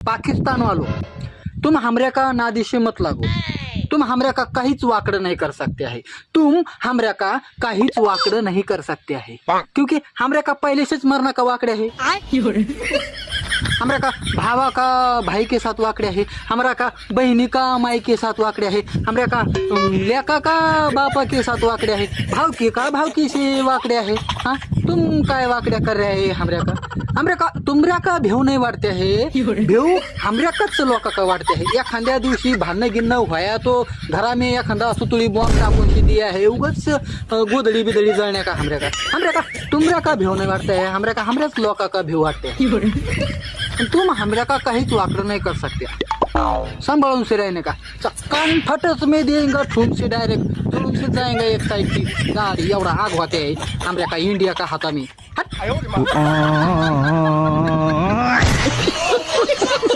पाकिस्तान वालों, तुम हमरे का नादिशे मत लागो। तुम हमरे का काहीच वाकड़ नहीं कर सकते है। तुम हमरे का काहीच वाकड़ नहीं कर सकते है, क्योंकि हमरे का पहले से मरना का वाकड़े है। हमरा का भावा का भाई के साथ वाकड़े है, हमरा का बहनी का माई के साथ वाकड़े है, हमरा का लेका का बापा के साथ वाकड़े है, भावकी का भावकी से वाकड़े है। हाँ, तुम काय वाकड्या कर रहे है हमरे का तुमऱ्या का भेव नाही वाटते है, भेव हमऱ्या काच लोका का वाटते है। एखाद्या दिवशी भांडणं गिन्न व्हाया तो घरा में एखादा सुतळी बॉम्ब टाकून शी दिया है, उगच गोदडी बिदडी जळण्या का हमऱ्या का तुमऱ्या का भेव नाही वाटते है, हमऱ्या का हमऱ्याच लोका का भेव वाटते है। तुम हमऱ्या का काहीच वाकड़ नहीं कर सकते, संभालून से रहने का। कान फटस में देंगे ठूम से डायरेक्ट जुलूम से जाएंगे एक साइड की गाड़ी। एवढा आग होते है हमऱ्या का इंडिया का हाथा में।